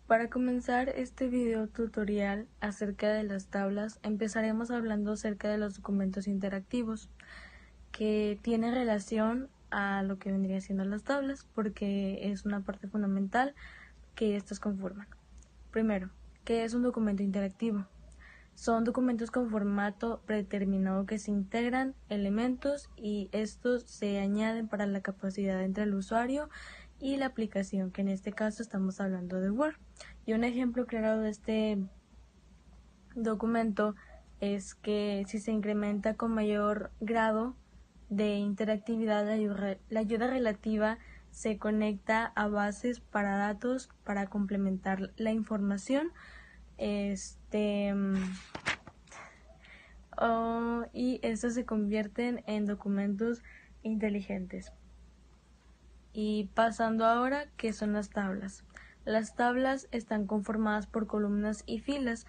Para comenzar este video tutorial acerca de las tablas, empezaremos hablando acerca de los documentos interactivos, que tiene relación a lo que vendría siendo las tablas, porque es una parte fundamental que estos conforman. Primero, ¿qué es un documento interactivo? Son documentos con formato predeterminado que se integran elementos y estos se añaden para la capacidad entre el usuario y la aplicación, que en este caso estamos hablando de Word. Y un ejemplo claro de este documento es que si se incrementa con mayor grado de interactividad, la ayuda relativa se conecta a bases para datos para complementar la información y estos se convierten en documentos inteligentes. Y pasando ahora, ¿qué son las tablas? Las tablas están conformadas por columnas y filas,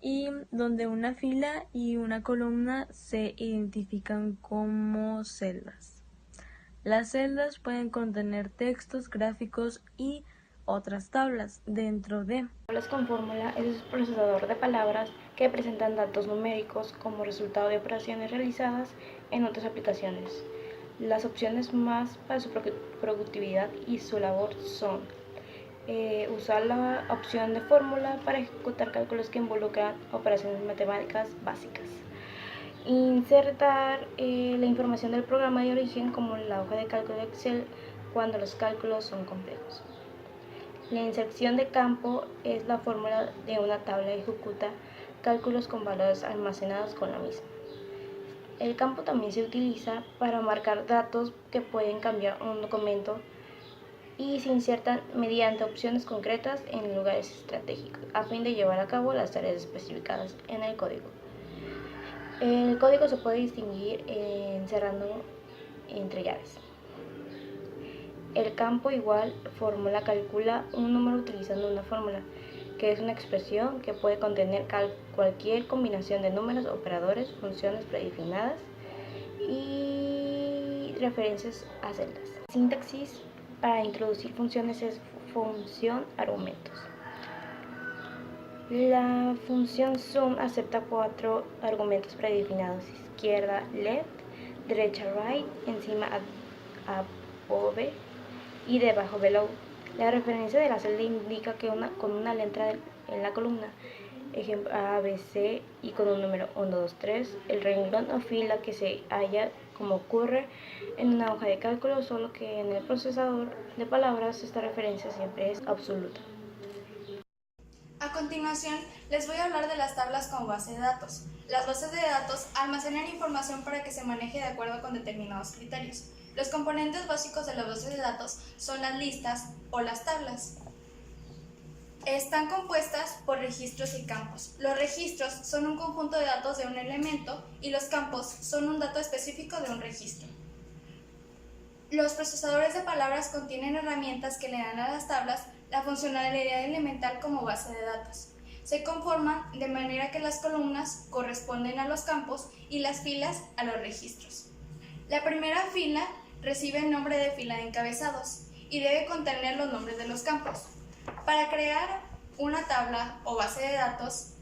y donde una fila y una columna se identifican como celdas. Las celdas pueden contener textos, gráficos y otras tablas dentro de. Tablas con fórmula es un procesador de palabras que presentan datos numéricos como resultado de operaciones realizadas en otras aplicaciones. Las opciones más para su productividad y su labor son usar la opción de fórmula para ejecutar cálculos que involucran operaciones matemáticas básicas. Insertar la información del programa de origen como en la hoja de cálculo de Excel cuando los cálculos son complejos. La inserción de campo es la fórmula de una tabla que ejecuta cálculos con valores almacenados con la misma. El campo también se utiliza para marcar datos que pueden cambiar un documento y se insertan mediante opciones concretas en lugares estratégicos a fin de llevar a cabo las tareas especificadas en el código. El código se puede distinguir encerrando entre llaves. El campo igual fórmula calcula un número utilizando una fórmula, que es una expresión que puede contener cualquier combinación de números, operadores, funciones predefinidas y referencias a celdas. La sintaxis para introducir funciones es función argumentos. La función sum acepta 4 argumentos predefinidos: izquierda left, derecha right, encima above y debajo below. La referencia de la celda indica que con una letra en la columna, ejemplo A, B, C, y con un número 1, 2, 3, el renglón o fila que se halla como ocurre en una hoja de cálculo, solo que en el procesador de palabras esta referencia siempre es absoluta. A continuación, les voy a hablar de las tablas como base de datos. Las bases de datos almacenan información para que se maneje de acuerdo con determinados criterios. Los componentes básicos de las bases de datos son las listas o las tablas. Están compuestas por registros y campos. Los registros son un conjunto de datos de un elemento y los campos son un dato específico de un registro. Los procesadores de palabras contienen herramientas que le dan a las tablas la funcionalidad elemental como base de datos. Se conforman de manera que las columnas corresponden a los campos y las filas a los registros. La primera fila recibe el nombre de fila de encabezados y debe contener los nombres de los campos. Para crear una tabla o base de datos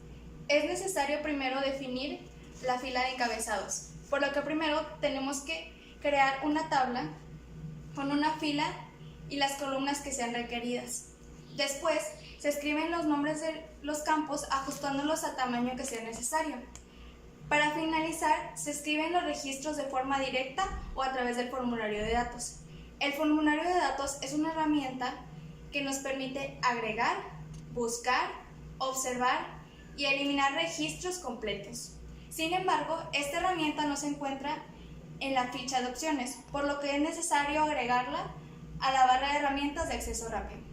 es necesario primero definir la fila de encabezados, por lo que primero tenemos que crear una tabla con una fila y las columnas que sean requeridas. Después, se escriben los nombres de los campos ajustándolos al tamaño que sea necesario. Para finalizar, se escriben los registros de forma directa o a través del formulario de datos. El formulario de datos es una herramienta que nos permite agregar, buscar, observar y eliminar registros completos. Sin embargo, esta herramienta no se encuentra en la ficha de opciones, por lo que es necesario agregarla a la barra de herramientas de acceso rápido.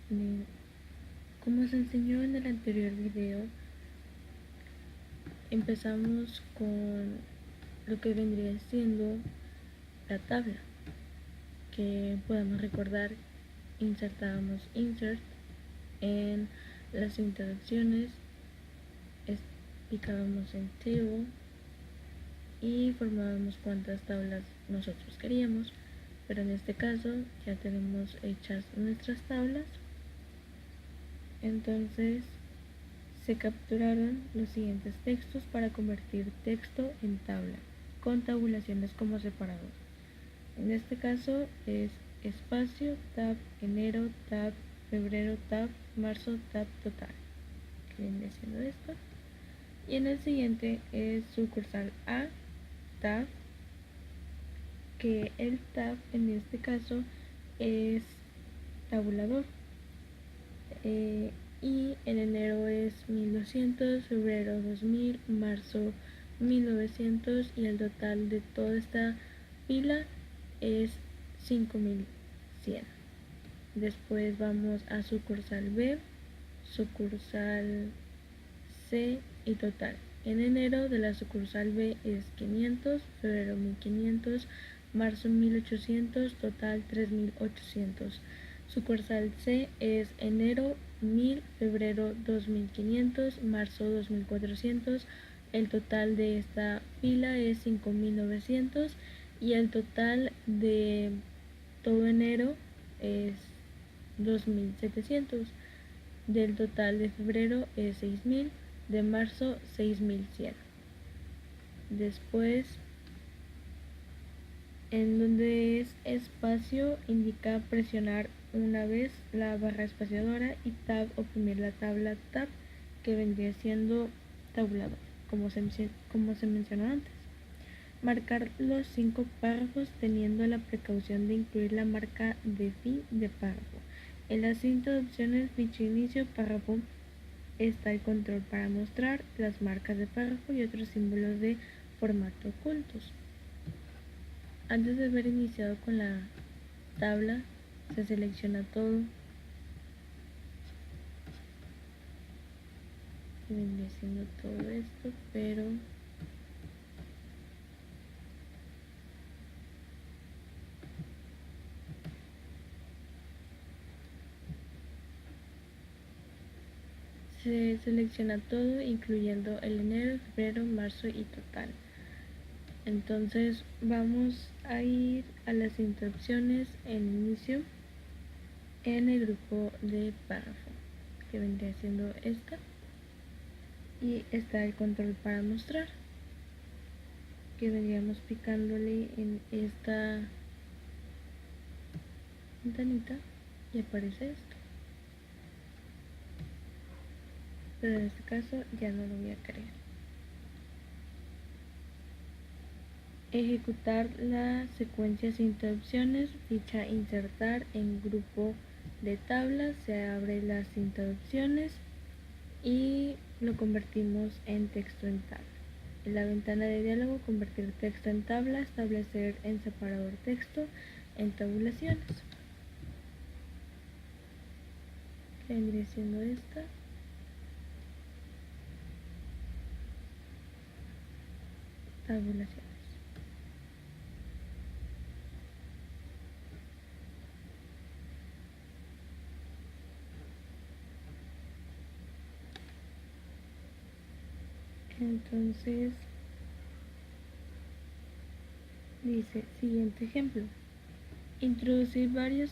Bien, como se enseñó en el anterior video, empezamos con lo que vendría siendo la tabla, que podemos recordar, insertábamos insert en las introducciones, picábamos en table y formábamos cuantas tablas nosotros queríamos, pero en este caso ya tenemos hechas nuestras tablas. Entonces se capturaron los siguientes textos para convertir texto en tabla con tabulaciones como separador. En este caso es espacio, tab, enero, tab, febrero, tab, marzo, tab, total, que viene siendo esto. Y en el siguiente es sucursal A, tab, que el tab en este caso es tabulador. Y en enero es 1200, febrero 2000, marzo 1900 y el total de toda esta pila es 5100. Después vamos a sucursal B, sucursal C y total. En enero de la sucursal B es 500, febrero 1500, marzo 1800, total 3800. Sucursal C es enero 1000, febrero 2500, marzo 2400. El total de esta fila es 5900 y el total de todo enero es 2700. Del total de febrero es 6000, de marzo 6100. Después, en donde es espacio, indica presionar una vez la barra espaciadora y tab oprimir la tabla tab, que vendría siendo tabulador, como se mencionó antes. Marcar los 5 párrafos teniendo la precaución de incluir la marca de fin de párrafo. En las introducciones, dicho inicio párrafo, está el control para mostrar las marcas de párrafo y otros símbolos de formato ocultos. Antes de haber iniciado con la tabla, se selecciona todo. Vendría siendo todo esto, pero se selecciona todo, incluyendo el enero, febrero, marzo y total. Entonces vamos a ir a las instrucciones en inicio en el grupo de párrafo, que vendría siendo esta, y está el control para mostrar, que vendríamos picándole en esta ventanita y aparece esto, pero en este caso ya no lo voy a crear. Ejecutar las secuencias e interrupciones, ficha insertar en grupo de tablas, se abre las interrupciones y lo convertimos en texto en tabla. En la ventana de diálogo, convertir texto en tabla, establecer en separador texto en tabulaciones, que vendría siendo esta. Tabulaciones. Entonces dice, siguiente ejemplo, introducir varios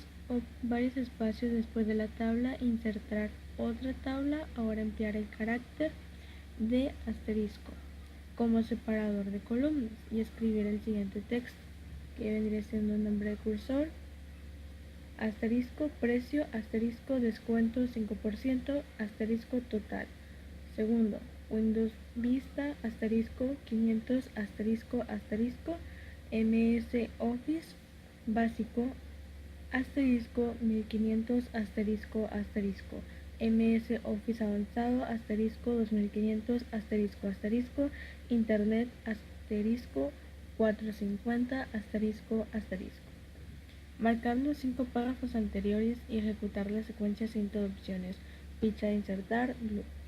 espacios después de la tabla, insertar otra tabla, ahora emplear el carácter de asterisco como separador de columnas y escribir el siguiente texto, que vendría siendo el nombre de cursor, asterisco, precio, asterisco, descuento 5%, asterisco total. Segundo, Windows Vista, asterisco 500, asterisco, asterisco, MS Office básico, asterisco 1500, asterisco, asterisco, MS Office avanzado, asterisco 2500, asterisco, asterisco, Internet, asterisco 450, asterisco, asterisco. Marcar los 5 párrafos anteriores y ejecutar la secuencia sin interrupciones. Ficha de insertar,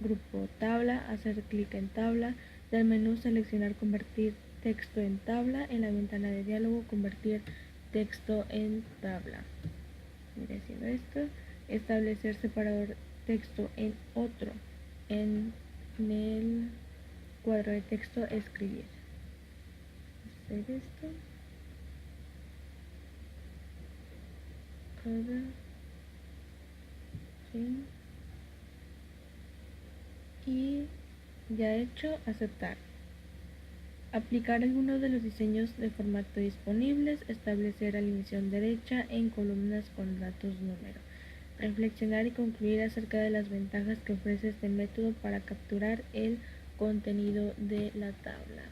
grupo tabla, hacer clic en tabla, del menú seleccionar convertir texto en tabla, en la ventana de diálogo convertir texto en tabla. Mira, haciendo esto, establecer separador texto en otro, en el cuadro de texto escribir. Hacer esto. Sí. Y ya hecho, aceptar. Aplicar algunos de los diseños de formato disponibles, establecer alineación derecha en columnas con datos número. Reflexionar y concluir acerca de las ventajas que ofrece este método para capturar el contenido de la tabla.